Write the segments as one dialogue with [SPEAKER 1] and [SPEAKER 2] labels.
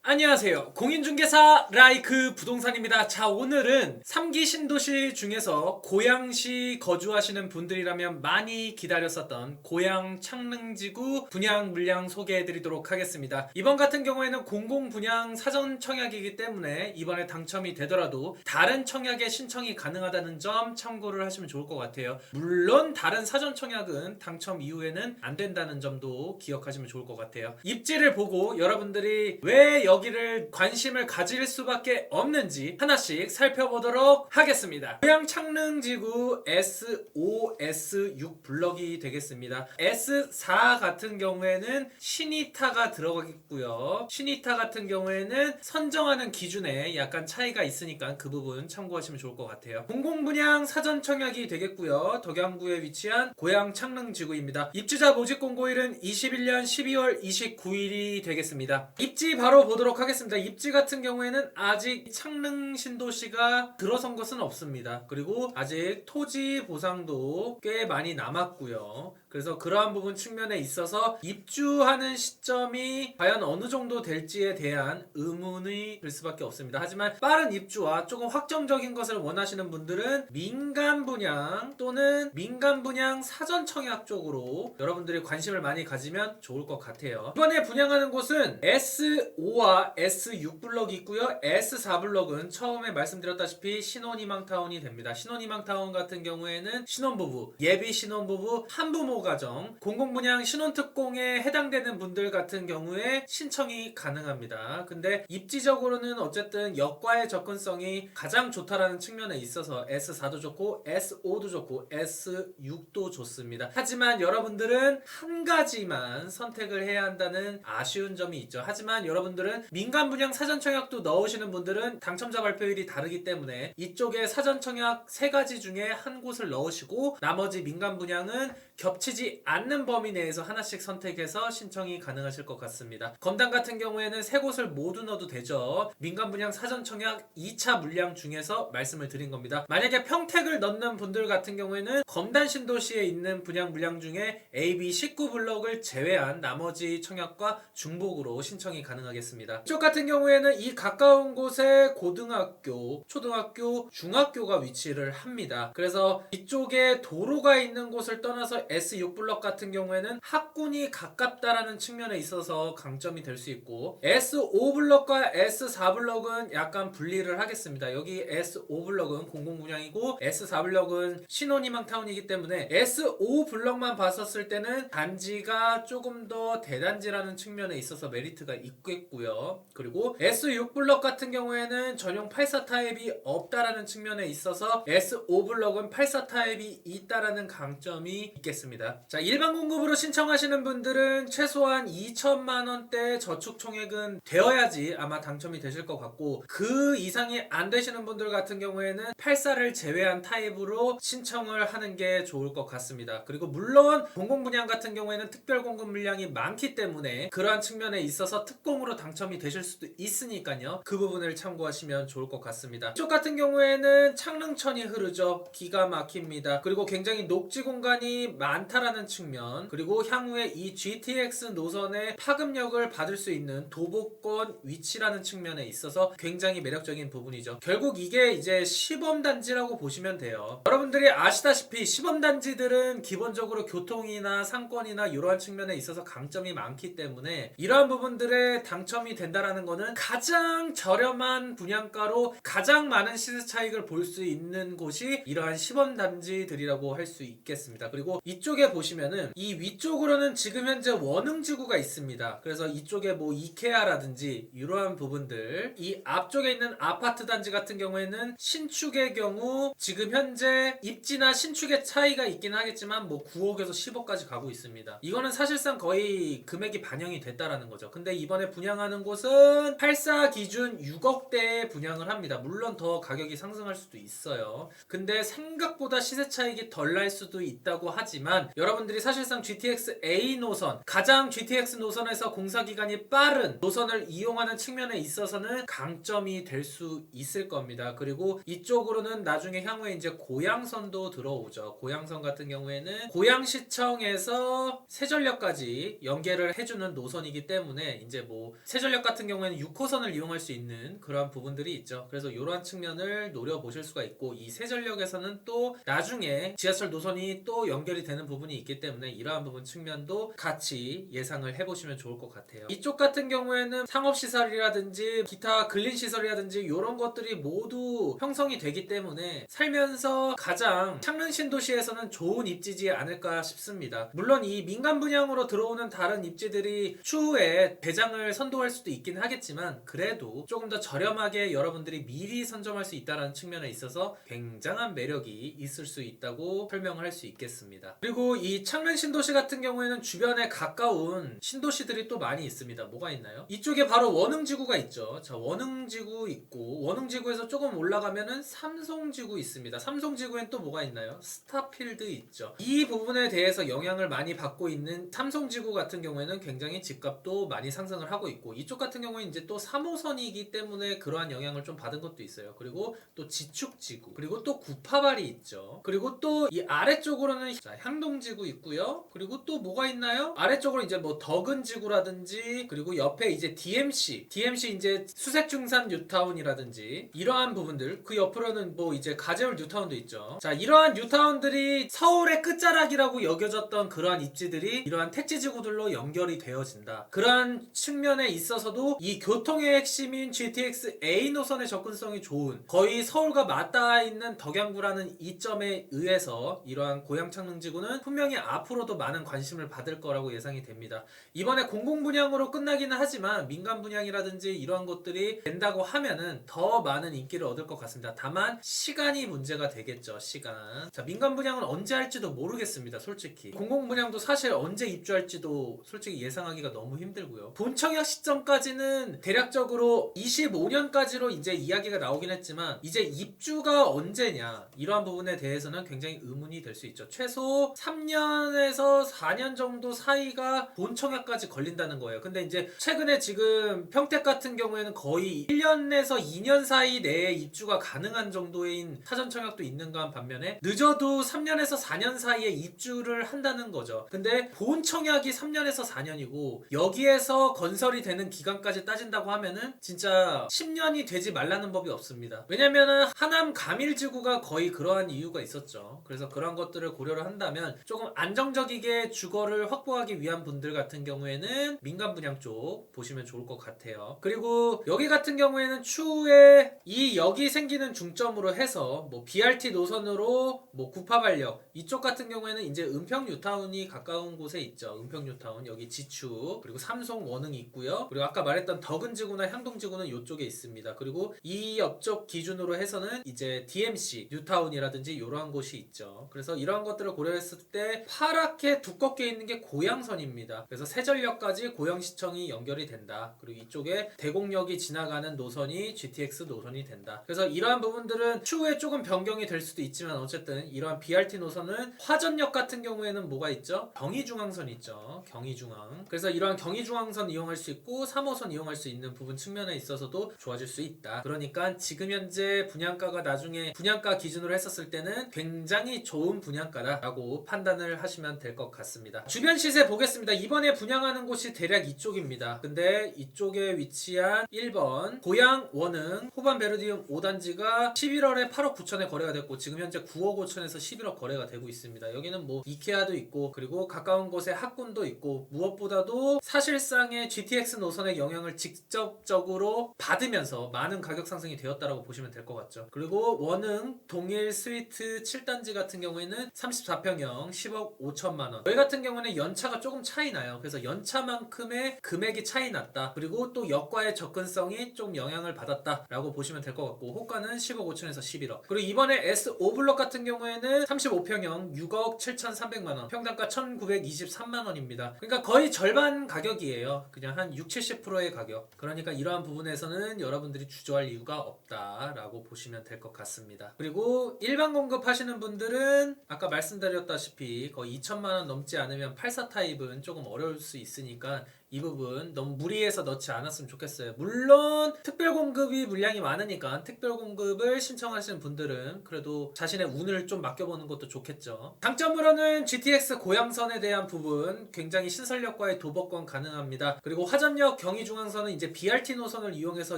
[SPEAKER 1] 안녕하세요. 공인중개사 라이크 부동산입니다. 자, 오늘은 3기 신도시 중에서 고양시 거주하시는 분들이라면 많이 기다렸었던 고양 창릉지구 분양 물량 소개해드리도록 하겠습니다. 이번 같은 경우에는 공공 분양 사전 청약이기 때문에 이번에 당첨이 되더라도 다른 청약에 신청이 가능하다는 점 참고를 하시면 좋을 것 같아요. 물론 다른 사전 청약은 당첨 이후에는 안 된다는 점도 기억하시면 좋을 것 같아요. 입지를 보고 여러분들이 왜 여기를 관심을 가질 수밖에 없는지 하나씩 살펴보도록 하겠습니다. 고양 창릉지구 S5, S6 블럭이 되겠습니다. S4 같은 경우에는 신이타가 들어가겠고요. 신이타 같은 경우에는 선정하는 기준에 약간 차이가 있으니까 그 부분 참고하시면 좋을 것 같아요. 공공분양 사전 청약이 되겠고요. 덕양구에 위치한 고양 창릉지구입니다. 입주자 모집 공고일은 21년 12월 29일이 되겠습니다. 입지 바로 보도록 하겠습니다. 입지 같은 경우에는 아직 창릉 신도시가 들어선 것은 없습니다. 그리고 아직 토지 보상도 꽤 많이 남았고요. 그래서 그러한 부분 측면에 있어서 입주하는 시점이 과연 어느 정도 될지에 대한 의문이 들 수밖에 없습니다. 하지만 빠른 입주와 조금 확정적인 것을 원하시는 분들은 민간 분양 또는 민간 분양 사전 청약 쪽으로 여러분들이 관심을 많이 가지면 좋을 것 같아요. 이번에 분양하는 곳은 S5와 S6 블럭이 있고요. S4 블럭은 처음에 말씀드렸다시피 신혼희망타운이 됩니다. 신혼희망타운 같은 경우에는 신혼부부, 예비 신혼부부, 한부모 가정, 공공분양 신혼특공에 해당되는 분들 같은 경우에 신청이 가능합니다. 근데 입지적으로는 어쨌든 역과의 접근성이 가장 좋다라는 측면에 있어서 S4도 좋고 S5도 좋고 S6도 좋습니다. 하지만 여러분들은 한 가지만 선택을 해야 한다는 아쉬운 점이 있죠. 하지만 여러분들은 민간 분양 사전 청약도 넣으시는 분들은 당첨자 발표일이 다르기 때문에 이쪽에 사전 청약 3가지 중에 한 곳을 넣으시고 나머지 민간 분양은 겹치지 않는 범위 내에서 하나씩 선택해서 신청이 가능하실 것 같습니다. 검단 같은 경우에는 3곳을 모두 넣어도 되죠. 민간 분양 사전 청약 2차 물량 중에서 말씀을 드린 겁니다. 만약에 평택을 넣는 분들 같은 경우에는 검단 신도시에 있는 분양 물량 중에 AB 19 블럭을 제외한 나머지 청약과 중복으로 신청이 가능하겠습니다. 이쪽 같은 경우에는 이 가까운 곳에 고등학교, 초등학교, 중학교가 위치를 합니다. 그래서 이쪽에 도로가 있는 곳을 떠나서 S6 블럭 같은 경우에는 학군이 가깝다라는 측면에 있어서 강점이 될 수 있고 S5 블럭과 S4 블럭은 약간 분리를 하겠습니다. 여기 S5 블럭은 공공분양이고 S4 블럭은 신혼희망타운이기 때문에 S5 블럭만 봤었을 때는 단지가 조금 더 대단지라는 측면에 있어서 메리트가 있겠고요. 그리고 S6 블럭 같은 경우에는 전용 84 타입이 없다라는 측면에 있어서 S5 블럭은 84 타입이 있다라는 강점이 있겠습니다. 자, 일반 공급으로 신청하시는 분들은 최소한 2천만 원대 저축 총액은 되어야지 아마 당첨이 되실 것 같고 그 이상이 안 되시는 분들 같은 경우에는 84를 제외한 타입으로 신청을 하는 게 좋을 것 같습니다. 그리고 물론 공공분양 같은 경우에는 특별 공급 물량이 많기 때문에 그러한 측면에 있어서 특공으로 당첨이 되실 수도 있으니까요. 그 부분을 참고하시면 좋을 것 같습니다. 이쪽 같은 경우에는 창릉천이 흐르죠. 기가 막힙니다. 그리고 굉장히 녹지 공간이 많다라는 측면, 그리고 향후에 이 GTX 노선의 파급력을 받을 수 있는 도보권 위치라는 측면에 있어서 굉장히 매력적인 부분이죠. 결국 이게 이제 시범단지라고 보시면 돼요. 여러분들이 아시다시피 시범단지들은 기본적으로 교통이나 상권이나 이러한 측면에 있어서 강점이 많기 때문에 이러한 부분들에 당첨이 된다라는 거는 가장 저렴한 분양가로 가장 많은 시세 차익을 볼 수 있는 곳이 이러한 시범단지들이라고 할 수 있겠습니다. 그리고 이쪽에 보시면은 이 위쪽으로는 지금 현재 원흥지구가 있습니다. 그래서 이쪽에 뭐 이케아라든지 이러한 부분들, 이 앞쪽에 있는 아파트 단지 같은 경우에는 신축의 경우 지금 현재 입지나 신축의 차이가 있긴 하겠지만 뭐 9억에서 10억까지 가고 있습니다. 이거는 사실상 거의 금액이 반영이 됐다라는 거죠. 근데 이번에 분양하는 곳은 84 기준 6억대에 분양을 합니다. 물론 더 가격이 상승할 수도 있어요. 근데 생각보다 시세 차익이 덜 날 수도 있다고 하지만 있지만 여러분들이 사실상 GTX A 노선, 가장 GTX 노선에서 공사기간이 빠른 노선을 이용하는 측면에 있어서는 강점이 될 수 있을 겁니다. 그리고 이쪽으로는 나중에 향후에 이제 고양선도 들어오죠. 고양선 같은 경우에는 고양시청에서 세전력까지 연계를 해주는 노선이기 때문에 이제 뭐 세전력 같은 경우에는 6호선을 이용할 수 있는 그런 부분들이 있죠. 그래서 이러한 측면을 노려보실 수가 있고, 이 세전력에서는 또 나중에 지하철 노선이 또 연결이 되는 부분이 있기 때문에 이러한 부분 측면도 같이 예상을 해보시면 좋을 것 같아요. 이쪽 같은 경우에는 상업시설이라든지 기타 근린시설이라든지 이런 것들이 모두 형성이 되기 때문에 살면서 가장 창릉 신도시에서는 좋은 입지지 않을까 싶습니다. 물론 이 민간 분양으로 들어오는 다른 입지들이 추후에 대장을 선도할 수도 있긴 하겠지만 그래도 조금 더 저렴하게 여러분들이 미리 선점할 수 있다는 측면에 있어서 굉장한 매력이 있을 수 있다고 설명을 할 수 있겠습니다. 그리고 이 창릉 신도시 같은 경우에는 주변에 가까운 신도시들이 또 많이 있습니다. 뭐가 있나요? 이쪽에 바로 원흥지구가 있죠. 자, 원흥지구 있고, 원흥지구에서 조금 올라가면은 삼성지구 있습니다. 삼성지구엔 또 뭐가 있나요? 스타필드 있죠. 이 부분에 대해서 영향을 많이 받고 있는 삼성지구 같은 경우에는 굉장히 집값도 많이 상승을 하고 있고, 이쪽 같은 경우에 이제 또 3호선이기 때문에 그러한 영향을 좀 받은 것도 있어요. 그리고 또 지축지구, 그리고 또 구파발이 있죠. 그리고 또 이 아래쪽으로는 자, 향동지구 있고요. 그리고 또 뭐가 있나요? 아래쪽으로 이제 뭐 덕은지구라든지, 그리고 옆에 이제 DMC 이제 수색중산 뉴타운이라든지 이러한 부분들, 그 옆으로는 뭐 이제 가재울 뉴타운도 있죠. 자, 이러한 뉴타운들이 서울의 끝자락이라고 여겨졌던 그러한 입지들이 이러한 택지지구들로 연결이 되어진다. 그러한 측면에 있어서도 이 교통의 핵심인 GTX A 노선의 접근성이 좋은, 거의 서울과 맞닿아 있는 덕양구라는 이점에 의해서 이러한 고양 창릉지구는 분명히 앞으로도 많은 관심을 받을 거라고 예상이 됩니다. 이번에 공공분양으로 끝나기는 하지만 민간 분양이라든지 이러한 것들이 된다고 하면은 더 많은 인기를 얻을 것 같습니다. 다만 시간이 문제가 되겠죠. 시간. 자, 민간 분양은 언제 할지도 모르겠습니다. 솔직히 공공분양도 사실 언제 입주할지도 솔직히 예상하기가 너무 힘들고요. 본청약 시점까지는 대략적으로 25년까지로 이제 이야기가 나오긴 했지만 이제 입주가 언제냐, 이러한 부분에 대해서는 굉장히 의문이 될 수 있죠. 최소 3년에서 4년 정도 사이가 본청약까지 걸린다는 거예요. 근데 이제 최근에 지금 평택 같은 경우에는 거의 1년에서 2년 사이 내에 입주가 가능한 정도인 사전청약도 있는가 반면에 늦어도 3년에서 4년 사이에 입주를 한다는 거죠. 근데 본청약이 3년에서 4년이고 여기에서 건설이 되는 기간까지 따진다고 하면은 진짜 10년이 되지 말라는 법이 없습니다. 왜냐면은 하남 가밀지구가 거의 그러한 이유가 있었죠. 그래서 그런 것들을 고려를 한다면 조금 안정적이게 주거를 확보하기 위한 분들 같은 경우에는 민간 분양 쪽 보시면 좋을 것 같아요. 그리고 여기 같은 경우에는 추후에 이 여기 생기는 중점으로 해서 뭐 BRT 노선으로 뭐 구파발역 이쪽 같은 경우에는 이제 은평 뉴타운이 가까운 곳에 있죠. 은평 뉴타운 여기 지축, 그리고 삼성 원흥이 있고요. 그리고 아까 말했던 덕은지구나 향동지구는 이쪽에 있습니다. 그리고 이 옆쪽 기준으로 해서는 이제 DMC 뉴타운이라든지 이러한 곳이 있죠. 그래서 이러한 것들을 고려했을 때 파랗게 두껍게 있는 게 고양선입니다. 그래서 세전력까지 고양시청이 연결이 된다. 그리고 이쪽에 대곡역이 지나가는 노선이 GTX 노선이 된다. 그래서 이러한 부분들은 추후에 조금 변경이 될 수도 있지만 어쨌든 이러한 BRT 노선은 화전역 같은 경우에는 뭐가 있죠? 경의중앙선 있죠. 경의중앙. 그래서 이러한 경의중앙선 이용할 수 있고 3호선 이용할 수 있는 부분 측면에 있어서도 좋아질 수 있다. 그러니까 지금 현재 분양가가 나중에 분양가 기준으로 했었을 때는 굉장히 좋은 분양가다라고 판단을 하시면 될 것 같습니다. 주변 시세 보겠습니다. 이번에 분양하는 곳이 대략 이쪽입니다. 근데 이쪽에 위치한 1번 고양 원흥 호반 베르디움 5단지가 11월에 8억 9천에 거래가 됐고 지금 현재 9억 5천에서 11억 거래가 되고 있습니다. 여기는 뭐 이케아도 있고 그리고 가까운 곳에 학군도 있고 무엇보다도 사실상의 GTX 노선의 영향을 직접적으로 받으면서 많은 가격 상승이 되었다라고 보시면 될 것 같죠. 그리고 원흥 동일 스위트 7단지 같은 경우에는 34평형 10억 5천만 원. 저희 같은 경우는 연차가 조금 차이 나요. 그래서 연차만큼의 금액이 차이 났다. 그리고 또 역과의 접근성이 좀 영향을 받았다라고 보시면 될 것 같고 호가는 10억 5천에서 11억. 그리고 이번에 S5블럭 같은 경우에는 35평형 6억 7,300만 원. 평당가 1,923만 원입니다. 그러니까 거의 절반 가격이에요. 그냥 한 60-70%의 가격. 그러니까 이러한 부분에서는 여러분들이 주저할 이유가 없다라고 보시면 될 것 같습니다. 그리고 일반 공급 하시는 분들은 아까 말씀드렸던 말씀드렸다시피 거의 2천만 원 넘지 않으면 84 타입은 조금 어려울 수 있으니까 이 부분 너무 무리해서 넣지 않았으면 좋겠어요. 물론 특별 공급이 물량이 많으니까 특별 공급을 신청하시는 분들은 그래도 자신의 운을 좀 맡겨보는 것도 좋겠죠. 장점으로는 GTX 고양선에 대한 부분 굉장히 신설력과의 도보권 가능합니다. 그리고 화전역 경의중앙선은 이제 BRT 노선을 이용해서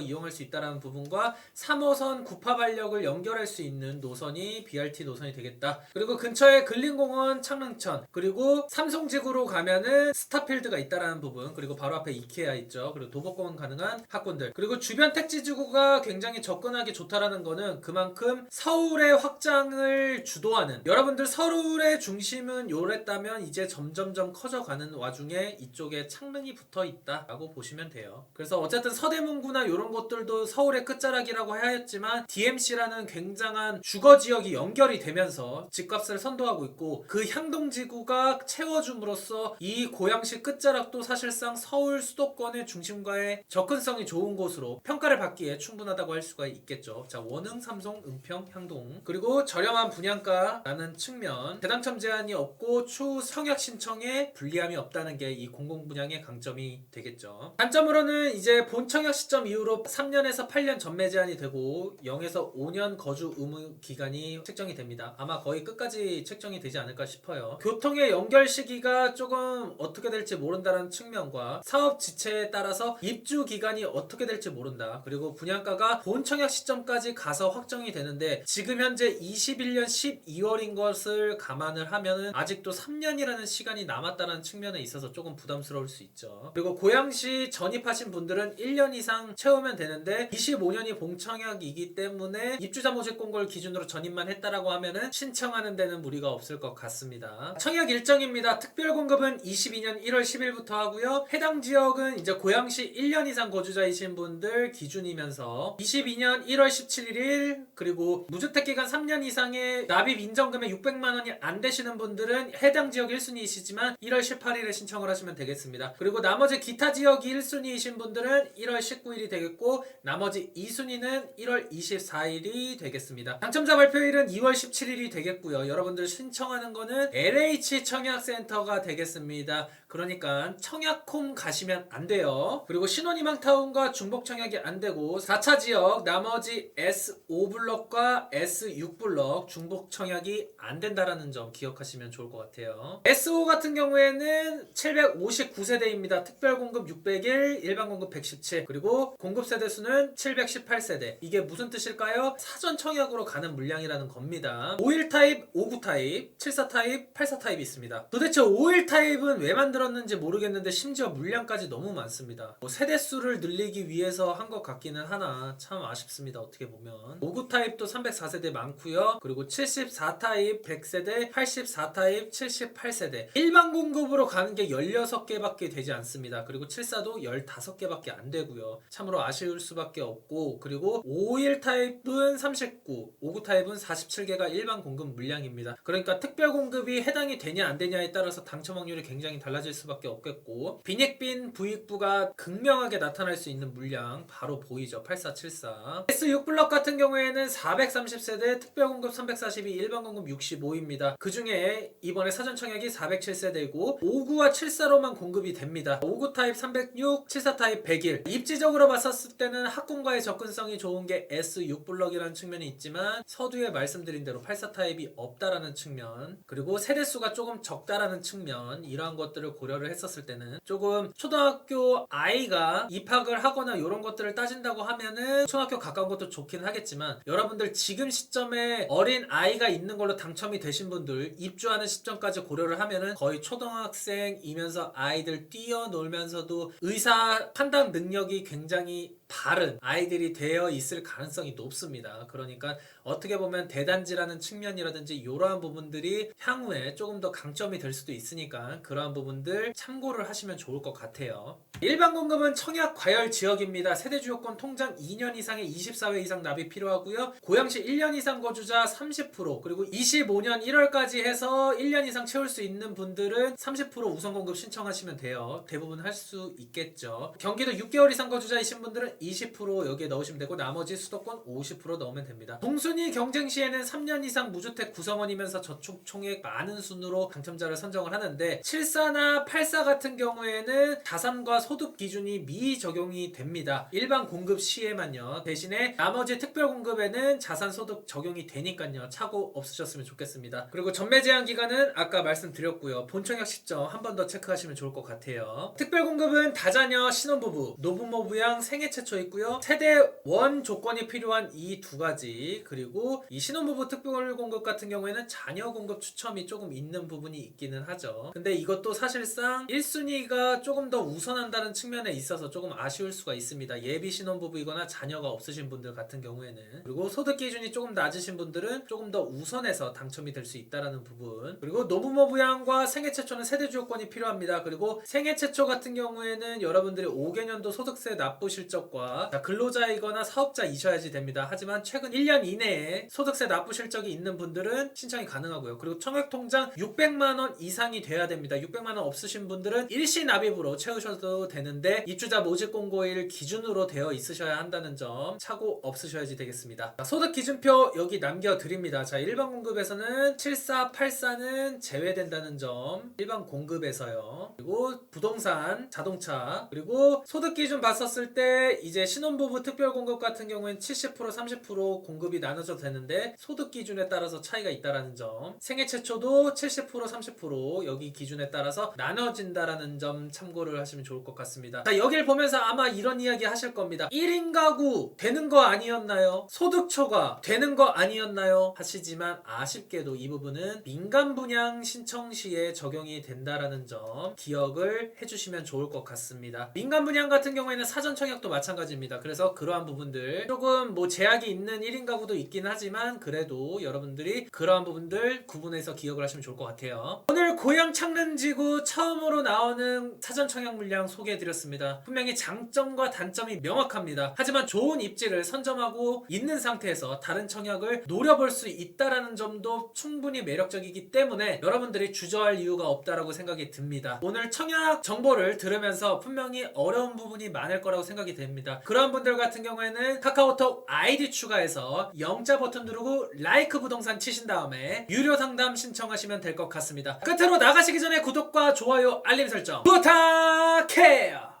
[SPEAKER 1] 이용할 수 있다는 부분과 3호선 구파발역을 연결할 수 있는 노선이 BRT 노선이 되겠다. 그리고 근처에 근린공원 창릉천, 그리고 삼성지구로 가면은 스타필드가 있다는 부분, 그리고 바로 앞에 이케아 있죠. 그리고 도보권 가능한 학군들, 그리고 주변 택지지구가 굉장히 접근하기 좋다라는 거는 그만큼 서울의 확장을 주도하는, 여러분들 서울의 중심은 요랬다면 이제 점점점 커져가는 와중에 이쪽에 창릉이 붙어 있다라고 보시면 돼요. 그래서 어쨌든 서대문구나 이런 곳들도 서울의 끝자락이라고 하였지만 DMC라는 굉장한 주거지역이 연결이 되면서 집값을 선도하고 있고, 그 향동지구가 채워줌으로써 이 고양시 끝자락도 사실상 서울 수도권의 중심과의 접근성이 좋은 곳으로 평가를 받기에 충분하다고 할 수가 있겠죠. 자, 원흥, 삼성, 은평, 향동, 그리고 저렴한 분양가라는 측면, 대당첨 제한이 없고 추후 청약 신청에 불리함이 없다는 게 이 공공분양의 강점이 되겠죠. 단점으로는 이제 본 청약 시점 이후로 3년에서 8년 전매 제한이 되고 0에서 5년 거주 의무 기간이 책정이 됩니다. 아마 거의 끝까지 책정이 되지 않을까 싶어요. 교통의 연결 시기가 조금 어떻게 될지 모른다는 측면과 사업 지체에 따라서 입주 기간이 어떻게 될지 모른다. 그리고 분양가가 본 청약 시점까지 가서 확정이 되는데 지금 현재 21년 12월인 것을 감안을 하면은 아직도 3년이라는 시간이 남았다는 측면에 있어서 조금 부담스러울 수 있죠. 그리고 고양시 전입하신 분들은 1년 이상 채우면 되는데 25년이 봉청약이기 때문에 입주자 모집 공고를 기준으로 전입만 했다라고 하면은 신청하는 데는 무리가 없을 것 같습니다. 청약 일정입니다. 특별 공급은 22년 1월 10일부터 하고요. 해당 지역은 이제 고양시 1년 이상 거주자이신 분들 기준이면서 22년 1월 17일, 그리고 무주택 기간 3년 이상의 납입 인정금액 600만 원이 안 되시는 분들은 해당 지역 1순위이시지만 1월 18일에 신청을 하시면 되겠습니다. 그리고 나머지 기타 지역이 1순위이신 분들은 1월 19일이 되겠고 나머지 2순위는 1월 24일이 되겠습니다. 당첨자 발표일은 2월 17일이 되겠고요. 여러분들 신청하는 거는 LH 청약센터가 되겠습니다. 그러니까 청약홈 가시면 안 돼요. 그리고 신혼희망타운과 중복청약이 안 되고 4차 지역 나머지 S5블럭과 S6블럭 중복청약이 안 된다라는 점 기억하시면 좋을 것 같아요. S5 같은 경우에는 759세대입니다. 특별공급 601, 일반공급 117, 그리고 공급세대수는 718세대. 이게 무슨 뜻일까요? 사전청약으로 가는 물량이라는 겁니다. 51 타입, 59 타입, 74 타입, 84 타입이 있습니다. 도대체 51 타입은 왜 만들었는지 모르겠는데 심지어 물량까지 너무 많습니다. 세대수를 늘리기 위해서 한 것 같기는 하나 참 아쉽습니다. 어떻게 보면 59 타입도 304세대 많고요. 그리고 74 타입 100세대, 84 타입 78세대. 일반 공급으로 가는 게 16개밖에 되지 않습니다. 그리고 74도 15개밖에 안 되고요. 참으로 아쉬울 수밖에 없고, 그리고 51 타입은 39, 59 타입은 47개가 일반 공급 물량입니다. 그러니까 특별 공급이 해당이 되냐 안 되냐에 따라서 당첨 확률이 굉장히 달라질 수밖에 없겠고, 빈익빈 부익부가 극명하게 나타날 수 있는 물량 바로 보이죠. 8474. S6블럭 같은 경우에는 430세대, 특별공급 342, 일반공급 65입니다. 그 중에 이번에 사전청약이 407세대이고 59와 74로만 공급이 됩니다. 59 타입 306, 74 타입 101. 입지적으로 봤었을 때는 학군과의 접근성이 좋은 게 S6블럭이라는 측면이 있지만 서두에 말씀드린 대로 84 타입이 없다라는 측면, 그리고 세대수가 조금 적다라는 측면, 이러한 것들을 고려를 했었을 때는 조금 초등학교 아이가 입학을 하거나 이런 것들을 따진다고 하면은 초등학교 가까운 것도 좋긴 하겠지만, 여러분들 지금 시점에 어린 아이가 있는 걸로 당첨이 되신 분들 입주하는 시점까지 고려를 하면은 거의 초등학생이면서 아이들 뛰어놀면서도 의사 판단 능력이 굉장히 바른 아이들이 되어 있을 가능성이 높습니다. 그러니까 어떻게 보면 대단지라는 측면이라든지 이러한 부분들이 향후에 조금 더 강점이 될 수도 있으니까 그러한 부분들 참고를 하시면 좋을 것 같아요. 일반 공급은 청약 과열 지역입니다. 세대주요권 통장 2년 이상의 24회 이상 납입 필요하고요. 고양시 1년 이상 거주자 30%, 그리고 25년 1월까지 해서 1년 이상 채울 수 있는 분들은 30% 우선 공급 신청하시면 돼요. 대부분 할 수 있겠죠. 경기도 6개월 이상 거주자이신 분들은 20% 여기에 넣으시면 되고 나머지 수도권 50% 넣으면 됩니다. 동순위 경쟁 시에는 3년 이상 무주택 구성원이면서 저축 총액 많은 순으로 당첨자를 선정을 하는데 74나 84 같은 경우에는 자산과 소득 기준이 미적용이 됩니다. 일반 공급 시에만요. 대신에 나머지 특별 공급에는 자산 소득 적용이 되니까요. 착오 없으셨으면 좋겠습니다. 그리고 전매 제한 기간은 아까 말씀드렸고요. 본청약 시점 한 번 더 체크하시면 좋을 것 같아요. 특별 공급은 다자녀 신혼부부, 노부모부양 생애 최초 있고요. 세대 원 조건이 필요한 이 두 가지, 그리고 이 신혼부부 특별 공급 같은 경우에는 자녀 공급 추첨이 조금 있는 부분이 있기는 하죠. 근데 이것도 사실상 1순위가 조금 더 우선한다는 측면에 있어서 조금 아쉬울 수가 있습니다. 예비 신혼부부이거나 자녀가 없으신 분들 같은 경우에는. 그리고 소득 기준이 조금 낮으신 분들은 조금 더 우선해서 당첨이 될 수 있다라는 부분. 그리고 노부모 부양과 생애 최초는 세대 주요건이 필요합니다. 그리고 생애 최초 같은 경우에는 여러분들이 5개년도 소득세 납부 실적과 근로자이거나 사업자이셔야지 됩니다. 하지만 최근 1년 이내에 소득세 납부 실적이 있는 분들은 신청이 가능하고요. 그리고 청약통장 600만원 이상이 돼야 됩니다. 600만원 없으신 분들은 일시 납입으로 채우셔도 되는데 입주자 모집 공고일 기준으로 되어 있으셔야 한다는 점 착오 없으셔야지 되겠습니다. 소득 기준표 여기 남겨드립니다. 자, 일반 공급에서는 74, 84는 제외된다는 점 일반 공급에서요. 그리고 부동산, 자동차, 그리고 소득 기준 봤었을 때 이제 신혼부부 특별 공급 같은 경우엔 70%, 30% 공급이 나눠져도 되는데 소득 기준에 따라서 차이가 있다라는 점. 생애 최초도 70%, 30% 여기 기준에 따라서 나눠진다라는 점 참고를 하시면 좋을 것 같습니다. 자, 여길 보면서 아마 이런 이야기 하실 겁니다. 1인 가구 되는 거 아니었나요? 소득 초과 되는 거 아니었나요? 하시지만 아쉽게도 이 부분은 민간 분양 신청 시에 적용이 된다라는 점 기억을 해주시면 좋을 것 같습니다. 민간 분양 같은 경우에는 사전 청약도 마찬가지입니다. 그래서 그러한 부분들 조금 뭐 제약이 있는 1인 가구도 있긴 하지만 그래도 여러분들이 그러한 부분들 구분해서 기억을 하시면 좋을 것 같아요. 오늘 고양 창릉지구 처음으로 나오는 사전 청약 물량 소개해드렸습니다. 분명히 장점과 단점이 명확합니다. 하지만 좋은 입지를 선점하고 있는 상태에서 다른 청약을 노려볼 수 있다라는 점도 충분히 매력적이기 때문에 여러분들이 주저할 이유가 없다라고 생각이 듭니다. 오늘 청약 정보를 들으면서 분명히 어려운 부분이 많을 거라고 생각이 됩니다. 그런 분들 같은 경우에는 카카오톡 아이디 추가해서 영자 버튼 누르고 라이크 부동산 치신 다음에 유료 상담 신청하시면 될 것 같습니다. 끝으로 나가시기 전에 구독과 좋아요, 알림 설정 부탁해요.